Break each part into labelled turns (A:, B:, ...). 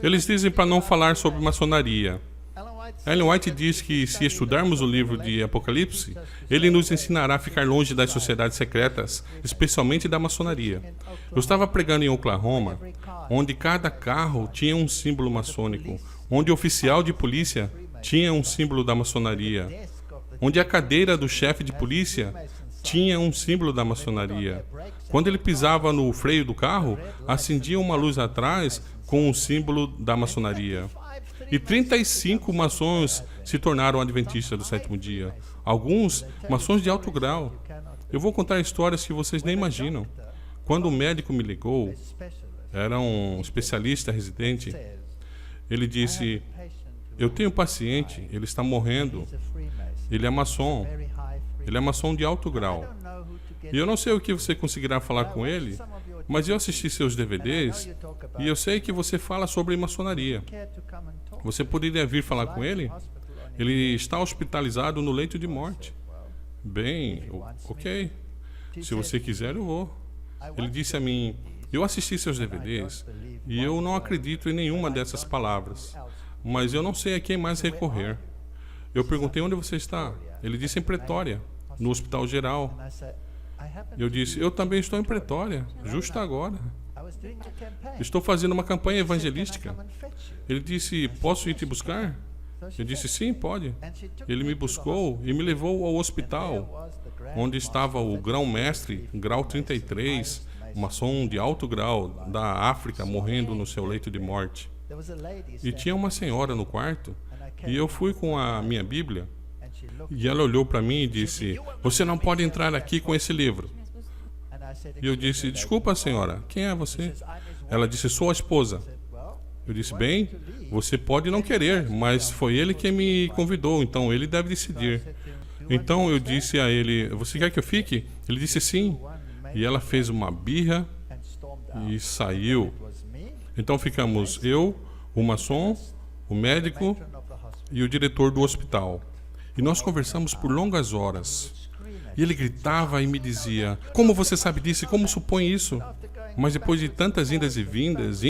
A: Eles dizem para não falar sobre maçonaria. Ellen White diz que se estudarmos o livro de Apocalipse, ele nos ensinará a ficar longe das sociedades secretas, especialmente da maçonaria. Eu estava pregando em Oklahoma, onde cada carro tinha um símbolo maçônico, onde o oficial de polícia tinha um símbolo da maçonaria, onde a cadeira do chefe de polícia tinha um símbolo da maçonaria. Quando ele pisava no freio do carro, acendia uma luz atrás com um símbolo da maçonaria. E 35 maçons se tornaram adventistas do sétimo dia. Alguns maçons de alto grau. Eu vou contar histórias que vocês nem imaginam. Quando o médico me ligou, era um especialista residente, ele disse: eu tenho um paciente, ele está morrendo, ele é maçom de alto grau. E eu não sei o que você conseguirá falar com ele, mas eu assisti seus DVDs e eu sei que você fala sobre maçonaria. Você poderia vir falar com ele? Ele está hospitalizado no leito de morte. Bem, ok. Se você quiser, eu vou. Ele disse a mim: eu assisti seus DVDs e eu não acredito em nenhuma dessas palavras, mas eu não sei a quem mais recorrer. Eu perguntei: onde você está? Ele disse: em Pretória, no Hospital Geral. Eu disse: eu também estou em Pretória, justo agora. Estou fazendo uma campanha evangelística. Ele disse: posso ir te buscar? Eu disse: sim, pode. Ele me buscou e me levou ao hospital, onde estava o grão-mestre, grau 33, maçom de alto grau, da África, morrendo no seu leito de morte. E tinha uma senhora no quarto, e eu fui com a minha Bíblia, e ela olhou para mim e disse: você não pode entrar aqui com esse livro. E eu disse: desculpa, senhora, quem é você? Ela disse: sua esposa. Eu disse: bem, você pode não querer, mas foi ele que me convidou, então ele deve decidir. Então eu disse a ele: você quer que eu fique? Ele disse sim. E ela fez uma birra e saiu. Então ficamos eu, o maçom, o médico e o diretor do hospital. E nós conversamos por longas horas. E ele gritava e me dizia: como você sabe disso? Como supõe isso? Mas depois de tantas indas e vindas,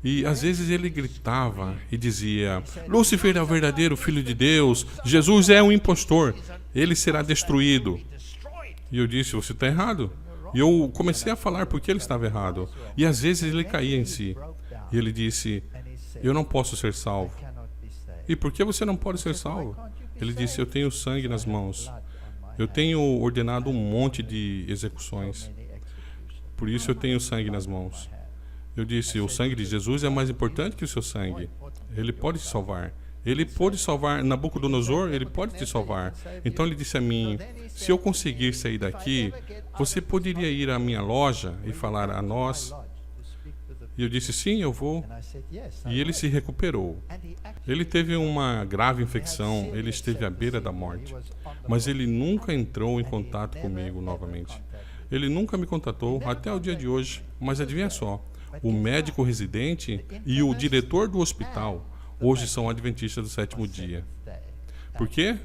A: e às vezes ele gritava e dizia: Lúcifer é o verdadeiro Filho de Deus, Jesus é um impostor, ele será destruído. E eu disse: você está errado. E eu comecei a falar porque ele estava errado. E às vezes ele caía em si. E ele disse: eu não posso ser salvo. E por que você não pode ser salvo? Ele disse: eu tenho sangue nas mãos. Eu tenho ordenado um monte de execuções. Por isso eu tenho sangue nas mãos. Eu disse: o sangue de Jesus é mais importante que o seu sangue. Ele pode te salvar. Ele pode salvar Nabucodonosor, ele pode te salvar. Então ele disse a mim: se eu conseguir sair daqui, você poderia ir à minha loja e falar a nós? E eu disse: sim, eu vou. E ele se recuperou. Ele teve uma grave infecção, ele esteve à beira da morte. Mas ele nunca entrou em contato comigo novamente. Ele nunca me contatou até o dia de hoje. Mas adivinha só, o médico residente e o diretor do hospital hoje são adventistas do sétimo dia. Por quê?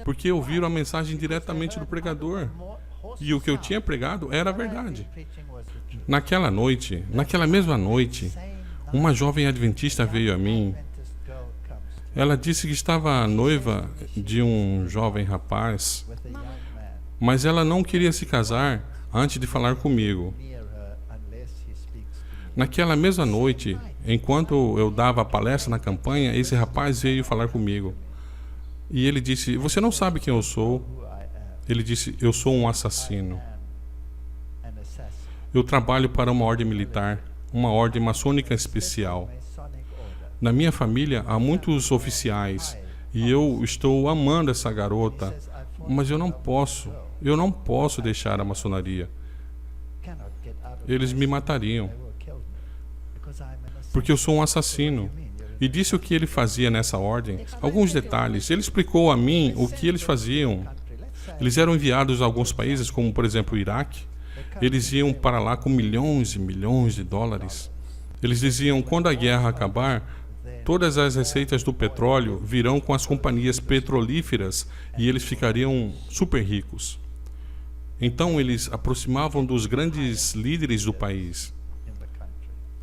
A: Porque ouviram a mensagem diretamente do pregador. E o que eu tinha pregado era a verdade. Naquela mesma noite, uma jovem adventista veio a mim. Ela disse que estava noiva de um jovem rapaz, mas ela não queria se casar antes de falar comigo. Naquela mesma noite, enquanto eu dava a palestra na campanha, esse rapaz veio falar comigo. E ele disse: você não sabe quem eu sou? Ele disse: eu sou um assassino. Eu trabalho para uma ordem militar, uma ordem maçônica especial. Na minha família há muitos oficiais e eu estou amando essa garota, mas eu não posso deixar a maçonaria. Eles me matariam, porque eu sou um assassino. E disse o que ele fazia nessa ordem, alguns detalhes. Ele explicou a mim o que eles faziam. Eles eram enviados a alguns países, como por exemplo o Iraque. Eles iam para lá com milhões e milhões de dólares. Eles diziam: quando a guerra acabar, todas as receitas do petróleo virão com as companhias petrolíferas e eles ficariam super ricos. Então eles aproximavam dos grandes líderes do país.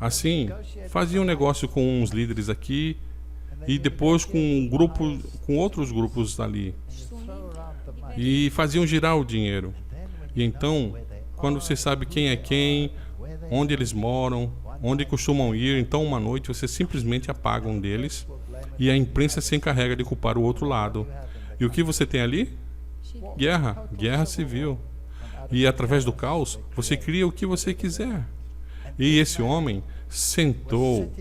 A: Assim, fazia um negócio com uns líderes aqui e depois com outros grupos ali. E faziam girar o dinheiro. E então, quando você sabe quem é quem, onde eles moram, onde costumam ir, então uma noite você simplesmente apaga um deles e a imprensa se encarrega de culpar o outro lado. E o que você tem ali? Guerra civil. E através do caos, você cria o que você quiser. E esse homem sentou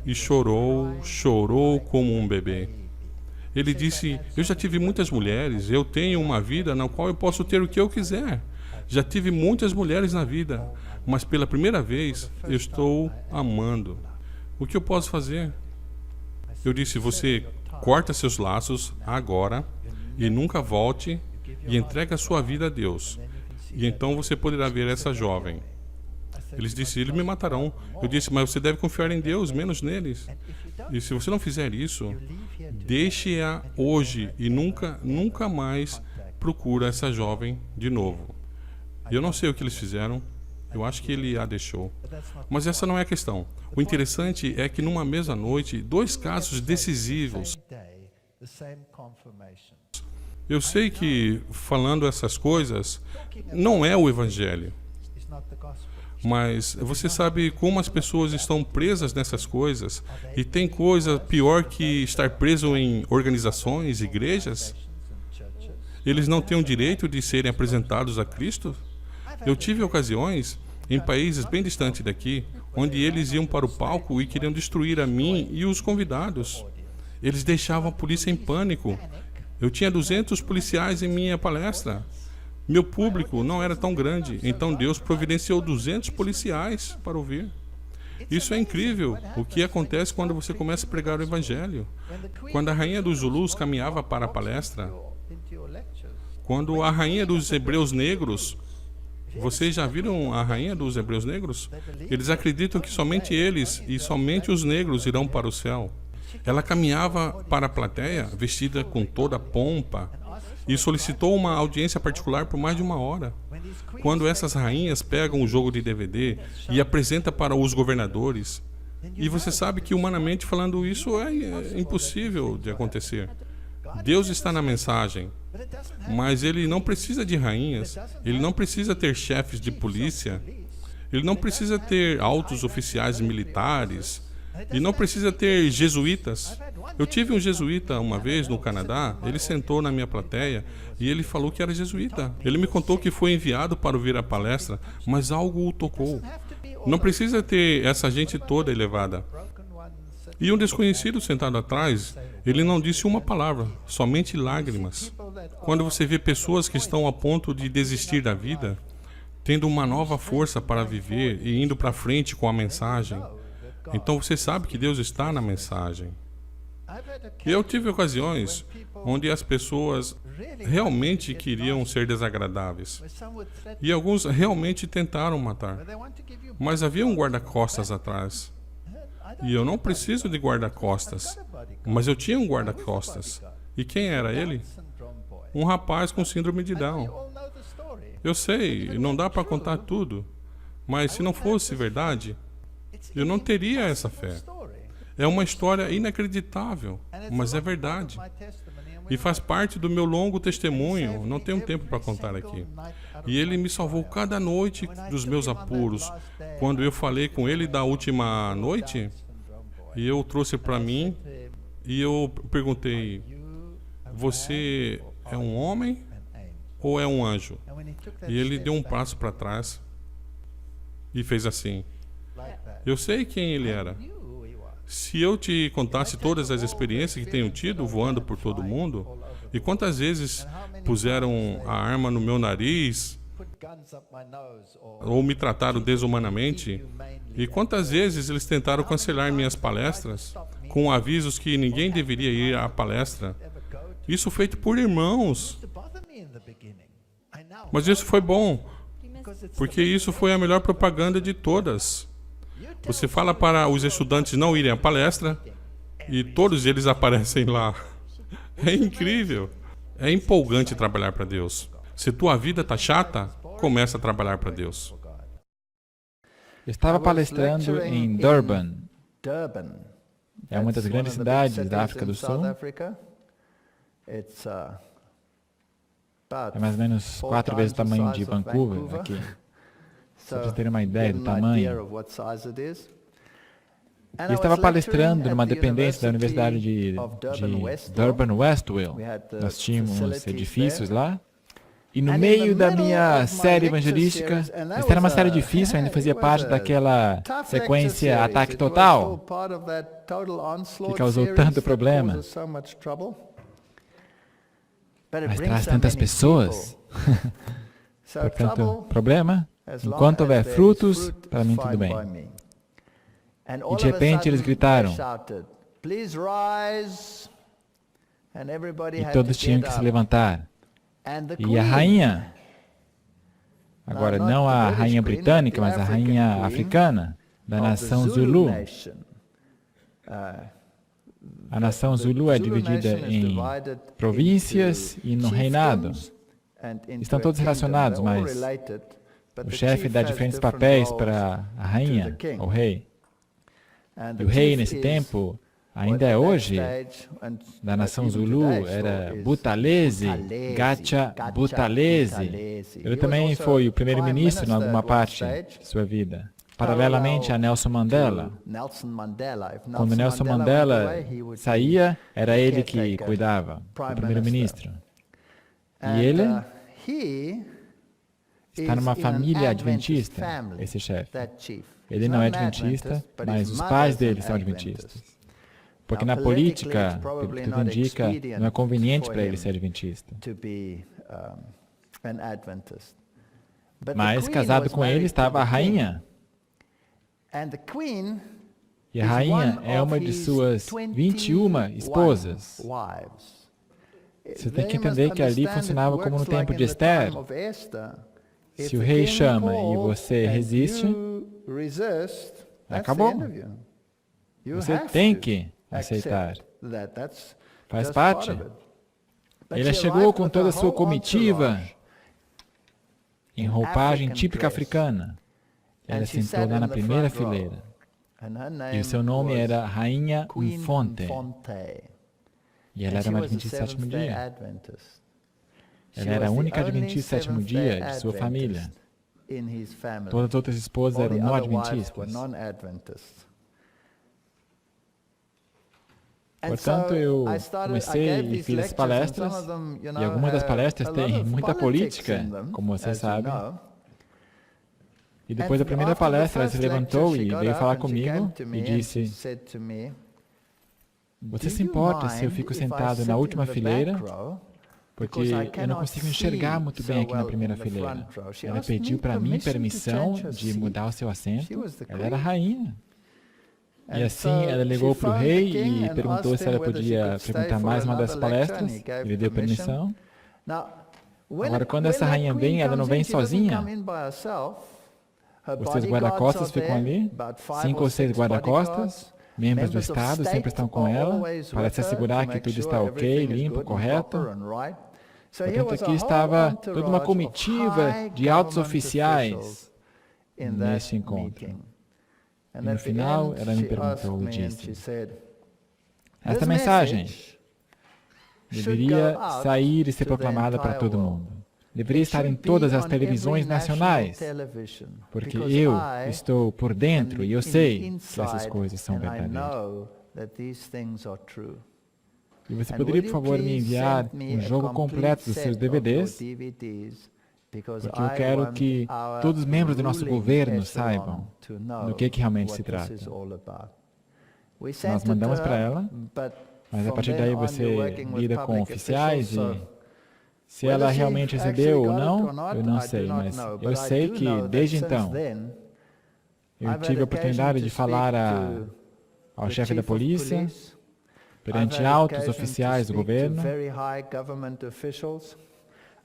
A: e chorou como um bebê. Ele disse, eu já tive muitas mulheres, eu tenho uma vida na qual eu posso ter o que eu quiser. Já tive muitas mulheres na vida, mas pela primeira vez eu estou amando. O que eu posso fazer? Eu disse, você corta seus laços agora e nunca volte e entrega a sua vida a Deus. E então você poderá ver essa jovem. Eles disseram, eles me matarão. Eu disse, mas você deve confiar em Deus, menos neles. E se você não fizer isso, deixe-a hoje e nunca mais procura essa jovem de novo. Eu não sei o que eles fizeram, eu acho que ele a deixou. Mas essa não é a questão. O interessante é que numa mesma noite, 2 casos decisivos. Eu sei que falando essas coisas não é o Evangelho. Mas você sabe como as pessoas estão presas nessas coisas? E tem coisa pior que estar preso em organizações, igrejas? Eles não têm o direito de serem apresentados a Cristo? Eu tive ocasiões em países bem distantes daqui, onde eles iam para o palco e queriam destruir a mim e os convidados. Eles deixavam a polícia em pânico. Eu tinha 200 policiais em minha palestra. Meu público não era tão grande, então Deus providenciou 200 policiais para ouvir. Isso é incrível, o que acontece quando você começa a pregar o Evangelho. Quando a rainha dos Zulus caminhava para a palestra, quando a rainha dos Hebreus Negros, vocês já viram a rainha dos Hebreus Negros? Eles acreditam que somente eles e somente os negros irão para o céu. Ela caminhava para a plateia, vestida com toda a pompa, e solicitou uma audiência particular por mais de 1 hora. Quando essas rainhas pegam o jogo de DVD e apresentam para os governadores, e você sabe que humanamente falando isso é impossível de acontecer. Deus está na mensagem, mas ele não precisa de rainhas, ele não precisa ter chefes de polícia, ele não precisa ter altos oficiais militares, e não precisa ter jesuítas. Eu tive um jesuíta uma vez no Canadá, ele sentou na minha plateia e ele falou que era jesuíta. Ele me contou que foi enviado para ouvir a palestra, mas algo o tocou. Não precisa ter essa gente toda elevada. E um desconhecido sentado atrás, ele não disse uma palavra, somente lágrimas. Quando você vê pessoas que estão a ponto de desistir da vida, tendo uma nova força para viver e indo para frente com a mensagem, então você sabe que Deus está na mensagem. E eu tive ocasiões onde as pessoas realmente queriam ser desagradáveis. E alguns realmente tentaram matar. Mas havia um guarda-costas atrás. E eu não preciso de guarda-costas. Mas eu tinha um guarda-costas. E quem era ele? Um rapaz com síndrome de Down. Eu sei, não dá para contar tudo. Mas se não fosse verdade, eu não teria essa fé. É uma história inacreditável, mas é verdade. E faz parte do meu longo testemunho, não tenho tempo para contar aqui. E ele me salvou cada noite dos meus apuros. Quando eu falei com ele da última noite, e eu trouxe para mim, e eu perguntei, você é um homem ou é um anjo? E ele deu um passo para trás e fez assim. Eu sei quem ele era. Se eu te contasse todas as experiências que tenho tido voando por todo mundo, e quantas vezes puseram a arma no meu nariz, ou me trataram desumanamente, e quantas vezes eles tentaram cancelar minhas palestras, com avisos que ninguém deveria ir à palestra, isso feito por irmãos. Mas isso foi bom, porque isso foi a melhor propaganda de todas. Você fala para os estudantes não irem à palestra e todos eles aparecem lá. É incrível. É empolgante trabalhar para Deus. Se tua vida está chata, começa a trabalhar para Deus.
B: Eu estava palestrando em Durban. É uma das grandes cidades da África do Sul. É mais ou menos 4 vezes o tamanho de Vancouver, aqui. Só para vocês terem uma ideia do tamanho. E eu estava palestrando numa dependência da Universidade de Durban Westville. Nós tínhamos edifícios lá. E no meio da minha série evangelística, essa era uma série difícil, ainda fazia parte daquela sequência Ataque Total, que causou tanto problema. Mas traz tantas pessoas. Portanto, problema, enquanto houver frutos, para mim tudo bem. E de repente eles gritaram. E todos tinham que se levantar. E a rainha, agora não a rainha britânica, mas a rainha africana, da nação Zulu. A nação Zulu é dividida em províncias e no reinado. Estão todos relacionados, mas o chefe dá diferentes papéis para a rainha, o rei. E o rei, nesse tempo, ainda é hoje, da nação Zulu, era Buthelezi, Gacha Buthelezi. Ele também foi o primeiro-ministro em alguma parte de sua vida. Paralelamente a Nelson Mandela. Quando Nelson Mandela saía, era ele que cuidava, o primeiro-ministro. E ele está numa família adventista, esse chefe. Ele não é adventista, mas os pais dele são adventistas. Porque na política, tudo indica, não é conveniente para ele ser adventista. Mas casado com ele estava a rainha. E a rainha é uma de suas 21 esposas. Você tem que entender que ali funcionava como no tempo de Esther. Se o rei chama e você resiste, acabou. Você tem que aceitar. Faz parte. Ele chegou com toda a sua comitiva, em roupagem típica africana. Ela sentou lá na primeira fileira. E o seu nome era Rainha Mfonte. E ela era uma adventista do sétimo dia. Ela era a única adventista do sétimo dia de sua família. Todas as outras esposas eram não adventistas. Portanto, eu comecei e fiz as palestras, e algumas das palestras têm muita política, como você sabe. E depois da primeira palestra, ela se levantou e veio falar comigo e disse: você se importa se eu fico sentado na última fileira? Porque eu não consigo enxergar muito bem aqui na primeira fileira. Ela pediu para mim permissão de mudar o seu assento. Ela era rainha. E assim ela ligou para o rei e perguntou se ela podia frequentar mais uma das palestras. Ele deu permissão. Agora, quando essa rainha vem, ela não vem sozinha. Os seus guarda-costas ficam ali, 5 ou 6 guarda-costas. Membros do Estado sempre estão com ela, para se assegurar que tudo está ok, limpo, correto. Portanto, aqui estava toda uma comitiva de altos oficiais nesse encontro. E no final, ela me perguntou e disse: esta mensagem deveria sair e ser proclamada para todo mundo. Deveria estar em todas as televisões nacionais, porque eu estou por dentro e eu sei que essas coisas são verdadeiras. E você poderia, por favor, me enviar um jogo completo dos seus DVDs, porque eu quero que todos os membros do nosso governo saibam do que realmente se trata. Nós mandamos para ela, mas a partir daí você lida com oficiais e se ela realmente recebeu ou não, eu não sei, mas eu sei que desde então eu tive a oportunidade de falar ao chefe da polícia, perante altos oficiais do governo.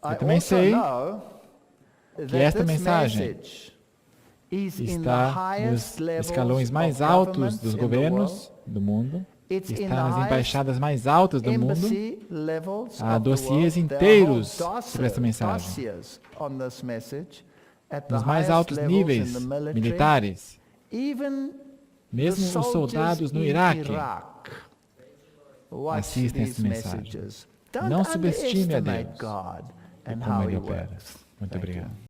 B: Eu também sei que esta mensagem está nos escalões mais altos dos governos do mundo, está nas embaixadas mais altas do mundo. Há dossiês inteiros sobre essa mensagem. nos mais altos níveis militares, mesmo os soldados no Iraque assistem essa mensagem. Não subestime a Deus e como Ele opera. Muito obrigado.